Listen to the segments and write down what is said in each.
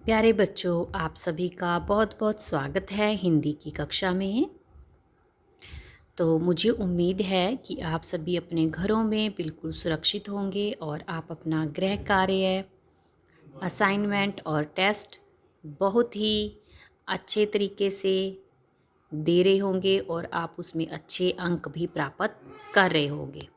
प्यारे बच्चों, आप सभी का बहुत बहुत स्वागत है हिंदी की कक्षा में। तो मुझे उम्मीद है कि आप सभी अपने घरों में बिल्कुल सुरक्षित होंगे और आप अपना गृह कार्य, असाइनमेंट और टेस्ट बहुत ही अच्छे तरीके से दे रहे होंगे और आप उसमें अच्छे अंक भी प्राप्त कर रहे होंगे।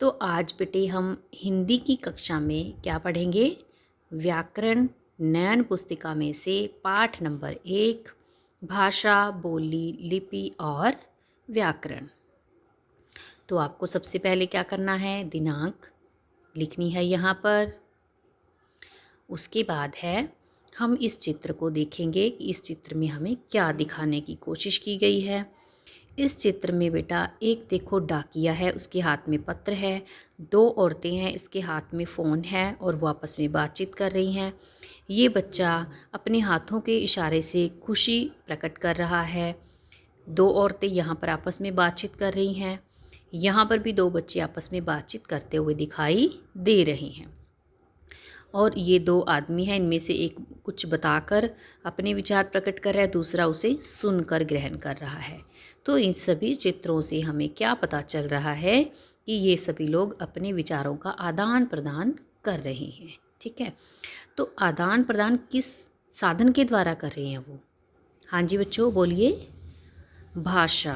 तो आज बेटे हम हिंदी की कक्षा में क्या पढ़ेंगे? व्याकरण नयन पुस्तिका में से पाठ नंबर 1, भाषा, बोली, लिपि और व्याकरण। तो आपको सबसे पहले क्या करना है? दिनांक लिखनी है यहाँ पर। उसके बाद है हम इस चित्र को देखेंगे कि इस चित्र में हमें क्या दिखाने की कोशिश की गई है। इस चित्र में बेटा एक देखो डाकिया है, उसके हाथ में पत्र है। 2 औरतें हैं, इसके हाथ में फ़ोन है और वो आपस में बातचीत कर रही हैं। ये बच्चा अपने हाथों के इशारे से खुशी प्रकट कर रहा है। 2 औरतें यहाँ पर आपस में बातचीत कर रही हैं। यहाँ पर भी 2 बच्चे आपस में बातचीत करते हुए दिखाई दे रहे हैं। और ये 2 आदमी हैं, इनमें से एक कुछ बताकर अपने विचार प्रकट कर रहा है, दूसरा उसे सुनकर ग्रहण कर रहा है। तो इन सभी चित्रों से हमें क्या पता चल रहा है कि ये सभी लोग अपने विचारों का आदान प्रदान कर रहे हैं। ठीक है, तो आदान प्रदान किस साधन के द्वारा कर रहे हैं वो? हाँ जी बच्चों, बोलिए। भाषा।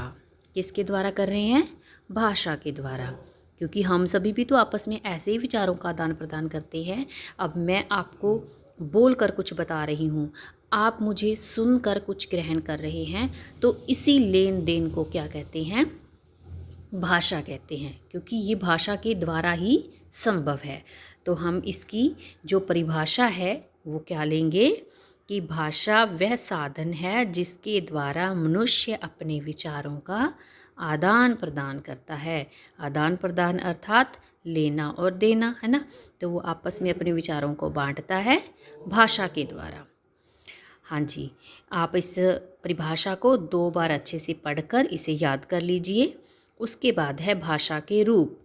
किसके द्वारा कर रहे हैं? भाषा के द्वारा। क्योंकि हम सभी भी तो आपस में ऐसे ही विचारों का आदान प्रदान करते हैं। अब मैं आपको बोलकर कुछ बता रही हूँ, आप मुझे सुनकर कुछ ग्रहण कर रहे हैं, तो इसी लेन देन को क्या कहते हैं? भाषा कहते हैं। क्योंकि ये भाषा के द्वारा ही संभव है। तो हम इसकी जो परिभाषा है वो क्या लेंगे कि भाषा वह साधन है जिसके द्वारा मनुष्य अपने विचारों का आदान प्रदान करता है। आदान प्रदान अर्थात लेना और देना, है ना। तो वो आपस में अपने विचारों को बांटता है भाषा के द्वारा। हाँ जी, आप इस परिभाषा को 2 बार अच्छे से पढ़कर इसे याद कर लीजिए। उसके बाद है भाषा के रूप।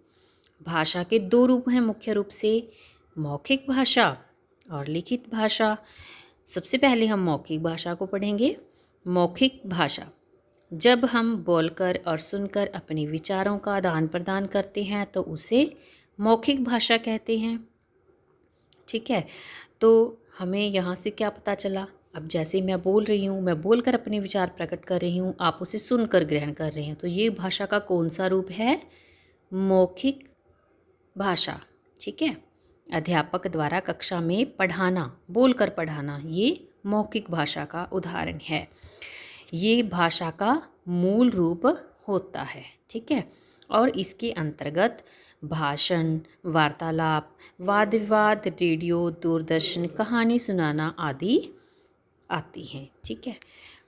भाषा के 2 रूप हैं मुख्य रूप से, मौखिक भाषा और लिखित भाषा। सबसे पहले हम मौखिक भाषा को पढ़ेंगे। मौखिक भाषा, जब हम बोलकर और सुनकर अपने विचारों का आदान प्रदान करते हैं तो उसे मौखिक भाषा कहते हैं। ठीक है, तो हमें यहाँ से क्या पता चला? अब जैसे मैं बोल रही हूँ, मैं बोलकर अपने विचार प्रकट कर रही हूँ, आप उसे सुनकर ग्रहण कर रहे हैं, तो ये भाषा का कौन सा रूप है? मौखिक भाषा। ठीक है, अध्यापक द्वारा कक्षा में पढ़ाना, बोलकर पढ़ाना, ये मौखिक भाषा का उदाहरण है। ये भाषा का मूल रूप होता है। ठीक है, और इसके अंतर्गत भाषण, वार्तालाप, वाद विवाद, रेडियो, दूरदर्शन, कहानी सुनाना आदि आती हैं। ठीक है,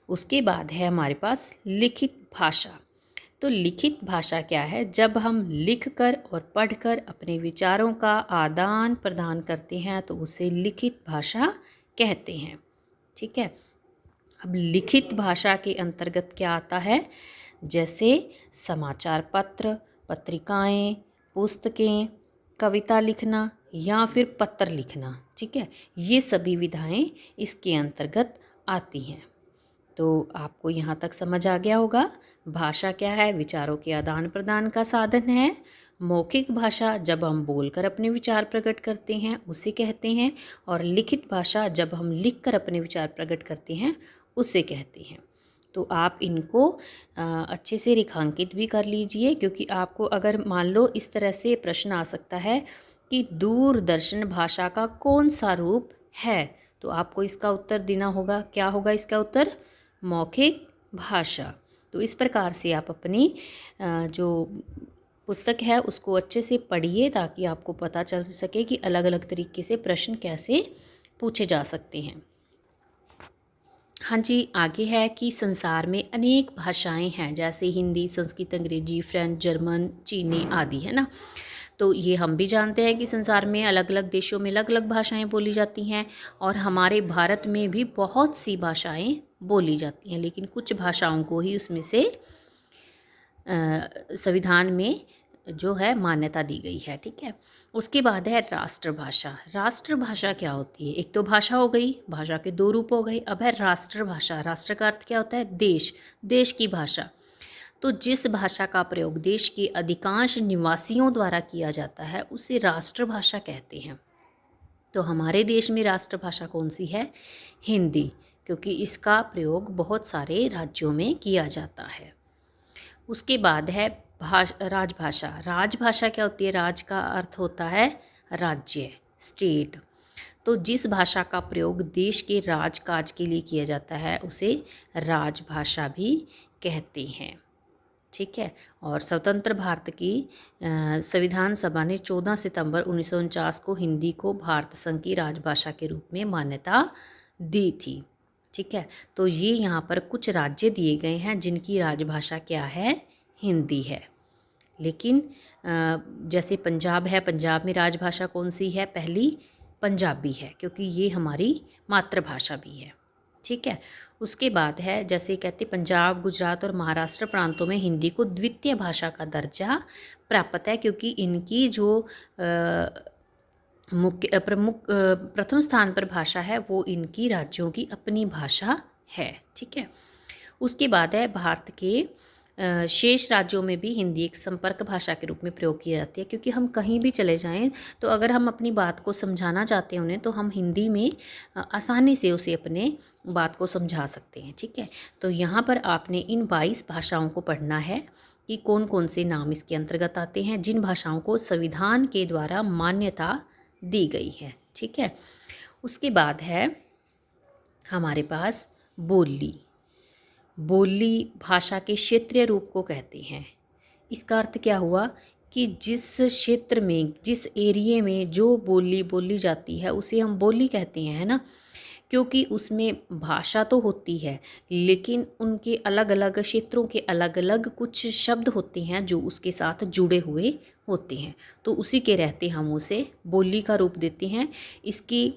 उसके बाद है हमारे पास लिखित भाषा। तो लिखित भाषा क्या है? जब हम लिखकर और पढ़कर अपने विचारों का आदान प्रदान करते हैं तो उसे लिखित भाषा कहते हैं। ठीक है, अब लिखित भाषा के अंतर्गत क्या आता है? जैसे समाचार पत्र, पत्रिकाएं, पुस्तकें, कविता लिखना या फिर पत्र लिखना। ठीक है, ये सभी विधाएं इसके अंतर्गत आती हैं। तो आपको यहाँ तक समझ आ गया होगा। भाषा क्या है? विचारों के आदान प्रदान का साधन है। मौखिक भाषा जब हम बोलकर अपने विचार प्रकट करते हैं उसे कहते हैं, और लिखित भाषा जब हम लिखकर अपने विचार प्रकट करते हैं उसे कहते हैं। तो आप इनको अच्छे से रेखांकित भी कर लीजिए, क्योंकि आपको अगर मान लो इस तरह से प्रश्न आ सकता है कि दूरदर्शन भाषा का कौन सा रूप है, तो आपको इसका उत्तर देना होगा। क्या होगा इसका उत्तर? मौखिक भाषा। तो इस प्रकार से आप अपनी जो पुस्तक है उसको अच्छे से पढ़िए, ताकि आपको पता चल सके कि अलग अलग तरीके से प्रश्न कैसे पूछे जा सकते हैं। हाँ जी, आगे है कि संसार में अनेक भाषाएं हैं, जैसे हिंदी, संस्कृत, अंग्रेजी, फ्रेंच, जर्मन, चीनी आदि, है ना। तो ये हम भी जानते हैं कि संसार में अलग अलग देशों में अलग अलग भाषाएं बोली जाती हैं, और हमारे भारत में भी बहुत सी भाषाएं बोली जाती हैं, लेकिन कुछ भाषाओं को ही उसमें से संविधान में जो है मान्यता दी गई है, ठीक है। उसके बाद है राष्ट्रभाषा। राष्ट्रभाषा क्या होती है? एक तो भाषा हो गई, भाषा के दो रूप हो गए, अब है राष्ट्रभाषा। राष्ट्र का अर्थ क्या होता है? देश, देश की भाषा। तो जिस भाषा का प्रयोग देश के अधिकांश निवासियों द्वारा किया जाता है उसे राष्ट्रभाषा कहते हैं। तो हमारे देश में राष्ट्रभाषा कौन सी है? हिंदी, क्योंकि इसका प्रयोग बहुत सारे राज्यों में किया जाता है। उसके बाद है राजभाषा। राजभाषा क्या होती है? राज का अर्थ होता है राज्य, स्टेट। तो जिस भाषा का प्रयोग देश के राजकाज के लिए किया जाता है उसे राजभाषा भी कहते हैं, ठीक है। और स्वतंत्र भारत की संविधान सभा ने 14 सितंबर 1949 को हिंदी को भारत संघ की राजभाषा के रूप में मान्यता दी थी, ठीक है। तो ये यहाँ पर कुछ राज्य दिए गए हैं जिनकी राजभाषा क्या है? हिंदी है। लेकिन जैसे पंजाब है, पंजाब में राजभाषा कौन सी है? पहली पंजाबी है, क्योंकि ये हमारी मातृभाषा भी है, ठीक है। उसके बाद है, जैसे कहते पंजाब, गुजरात और महाराष्ट्र प्रांतों में हिंदी को द्वितीय भाषा का दर्जा प्राप्त है, क्योंकि इनकी जो मुख्य प्रमुख प्रथम स्थान पर भाषा है वो इनकी राज्यों की अपनी भाषा है, ठीक है। उसके बाद है भारत के शेष राज्यों में भी हिंदी एक संपर्क भाषा के रूप में प्रयोग की जाती है, क्योंकि हम कहीं भी चले जाएं तो अगर हम अपनी बात को समझाना चाहते हैं उन्हें, तो हम हिंदी में आसानी से उसे अपने बात को समझा सकते हैं, ठीक है। तो यहाँ पर आपने इन 22 भाषाओं को पढ़ना है कि कौन कौन से नाम इसके अंतर्गत आते हैं, जिन भाषाओं को संविधान के द्वारा मान्यता दी गई है, ठीक है। उसके बाद है हमारे पास बोली। बोली भाषा के क्षेत्रीय रूप को कहते हैं। इसका अर्थ क्या हुआ कि जिस क्षेत्र में, जिस एरिए में जो बोली बोली जाती है उसे हम बोली कहते हैं, है ना। क्योंकि उसमें भाषा तो होती है लेकिन उनके अलग अलग क्षेत्रों के अलग अलग कुछ शब्द होते हैं जो उसके साथ जुड़े हुए होते हैं, तो उसी के रहते हम उसे बोली का रूप देते हैं। इसकी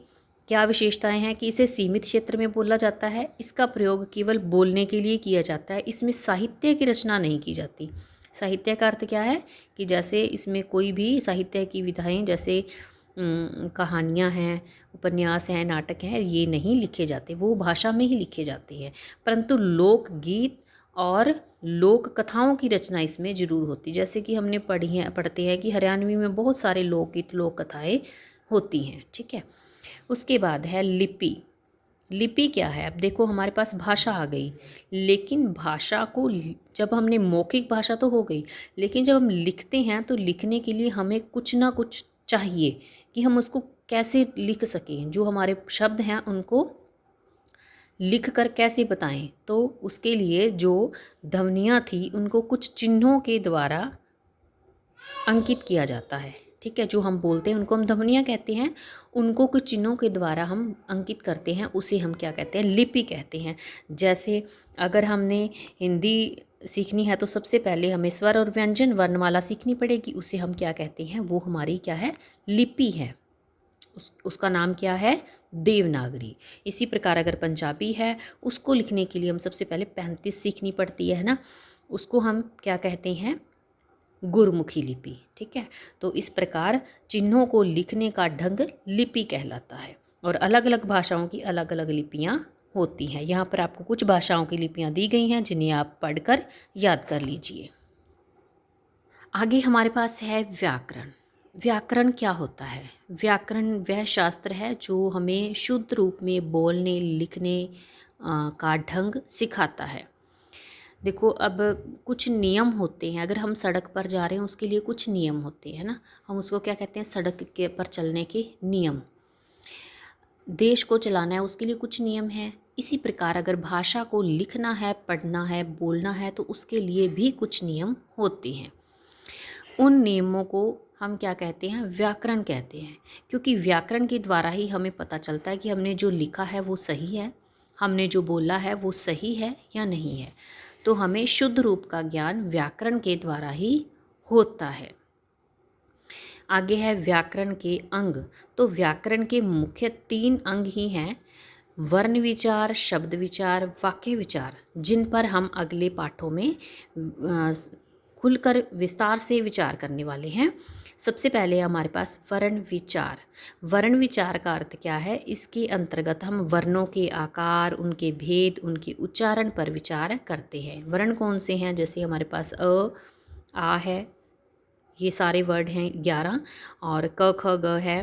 क्या विशेषताएं हैं कि इसे सीमित क्षेत्र में बोला जाता है, इसका प्रयोग केवल बोलने के लिए किया जाता है, इसमें साहित्य की रचना नहीं की जाती। साहित्य का अर्थ क्या है कि जैसे इसमें कोई भी साहित्य की विधाएं, जैसे कहानियाँ हैं, उपन्यास हैं, नाटक हैं, ये नहीं लिखे जाते, वो भाषा में ही लिखे जाते हैं। परंतु लोकगीत और लोक कथाओं की रचना इसमें जरूर होती, जैसे कि हमने पढ़ते हैं कि हरियाणवी में बहुत सारे लोकगीत, लोक कथाएँ होती हैं, ठीक है। उसके बाद है लिपि। लिपि क्या है? अब देखो हमारे पास भाषा आ गई, लेकिन भाषा को जब हमने मौखिक भाषा तो हो गई, लेकिन जब हम लिखते हैं तो लिखने के लिए हमें कुछ ना कुछ चाहिए कि हम उसको कैसे लिख सकें, जो हमारे शब्द हैं उनको लिख कर कैसे बताएं। तो उसके लिए जो ध्वनियाँ थी उनको कुछ चिन्हों के द्वारा अंकित किया जाता है, ठीक है। जो हम बोलते हैं उनको हम ध्वनियाँ कहते हैं, उनको कुछ चिन्हों के द्वारा हम अंकित करते हैं, उसे हम क्या कहते हैं? लिपि कहते हैं। जैसे अगर हमने हिंदी सीखनी है तो सबसे पहले हमें स्वर और व्यंजन वर्णमाला सीखनी पड़ेगी, उसे हम क्या कहते हैं? वो हमारी क्या है? लिपि है। उसका नाम क्या है? देवनागरी। इसी प्रकार अगर पंजाबी है, उसको लिखने के लिए हम सबसे पहले 35 सीखनी पड़ती है ना, उसको हम क्या कहते हैं? गुरमुखी लिपि, ठीक है। तो इस प्रकार चिन्हों को लिखने का ढंग लिपि कहलाता है, और अलग अलग भाषाओं की अलग अलग लिपियाँ होती हैं। यहाँ पर आपको कुछ भाषाओं की लिपियाँ दी गई हैं जिन्हें आप पढ़कर याद कर लीजिए। आगे हमारे पास है व्याकरण। व्याकरण क्या होता है? व्याकरण वह शास्त्र है जो हमें शुद्ध रूप में बोलने, लिखने का ढंग सिखाता है। देखो अब कुछ नियम होते हैं, अगर हम सड़क पर जा रहे हैं उसके लिए कुछ नियम होते हैं ना, हम उसको क्या कहते हैं? सड़क के पर चलने के नियम। देश को चलाना है उसके लिए कुछ नियम हैं। इसी प्रकार अगर भाषा को लिखना है, पढ़ना है, बोलना है तो उसके लिए भी कुछ नियम होते हैं। उन नियमों को हम क्या कहते हैं? व्याकरण कहते हैं, क्योंकि व्याकरण के द्वारा ही हमें पता चलता है कि हमने जो लिखा है वो सही है, हमने जो बोला है वो सही है या नहीं है। तो हमें शुद्ध रूप का ज्ञान व्याकरण के द्वारा ही होता है। आगे है व्याकरण के अंग। तो व्याकरण के मुख्य 3 अंग ही हैं: वर्ण विचार, शब्द विचार, वाक्य विचार, जिन पर हम अगले पाठों में खुलकर विस्तार से विचार करने वाले हैं। सबसे पहले हमारे पास वर्ण विचार। वर्ण विचार का अर्थ क्या है? इसके अंतर्गत हम वर्णों के आकार, उनके भेद, उनके उच्चारण पर विचार करते हैं। वर्ण कौन से हैं? जैसे हमारे पास अ, आ है, ये सारे वर्ड हैं 11, और क ख ग है,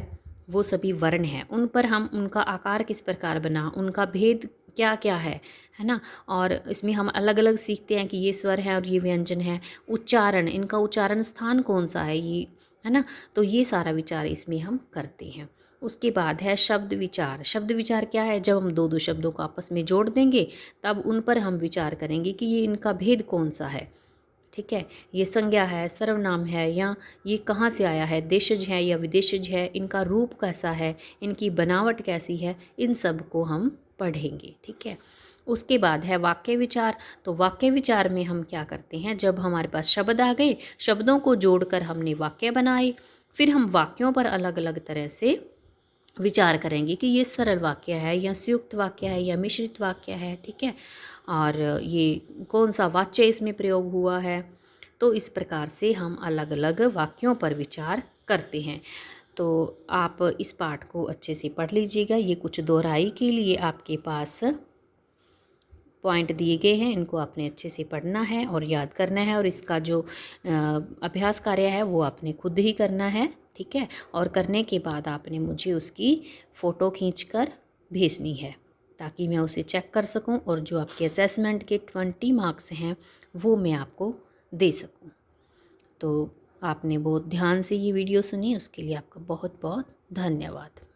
वो सभी वर्ण हैं। उन पर हम उनका आकार किस प्रकार बना, उनका भेद क्या क्या है ना। और इसमें हम अलग अलग सीखते हैं कि ये स्वर है और ये व्यंजन है। उच्चारण, इनका उच्चारण स्थान कौन सा है, ये है ना। तो ये सारा विचार इसमें हम करते हैं। उसके बाद है शब्द विचार। शब्द विचार क्या है? जब हम दो दो शब्दों को आपस में जोड़ देंगे तब उन पर हम विचार करेंगे कि ये इनका भेद कौन सा है। ठीक है, ये संज्ञा है, सर्वनाम है, या ये कहाँ से आया है, देशज है या विदेशज है, इनका रूप कैसा है, इनकी बनावट कैसी है, इन सब को हम पढ़ेंगे। ठीक है। उसके बाद है वाक्य विचार। तो वाक्य विचार में हम क्या करते हैं? जब हमारे पास शब्द आ गए, शब्दों को जोड़कर हमने वाक्य बनाए, फिर हम वाक्यों पर अलग अलग तरह से विचार करेंगे कि ये सरल वाक्य है या संयुक्त वाक्य है या मिश्रित वाक्य है। ठीक है, और ये कौन सा वाच्य इसमें प्रयोग हुआ है। तो इस प्रकार से हम अलग अलग वाक्यों पर विचार करते हैं। तो आप इस पाठ को अच्छे से पढ़ लीजिएगा। ये कुछ दोहराई के लिए आपके पास पॉइंट दिए गए हैं, इनको आपने अच्छे से पढ़ना है और याद करना है, और इसका जो अभ्यास कार्य है वो आपने खुद ही करना है। ठीक है, और करने के बाद आपने मुझे उसकी फ़ोटो खींचकर भेजनी है ताकि मैं उसे चेक कर सकूं, और जो आपके असेसमेंट के 20 मार्क्स हैं वो मैं आपको दे सकूं। तो आपने बहुत ध्यान से ये वीडियो सुनी, उसके लिए आपका बहुत बहुत धन्यवाद।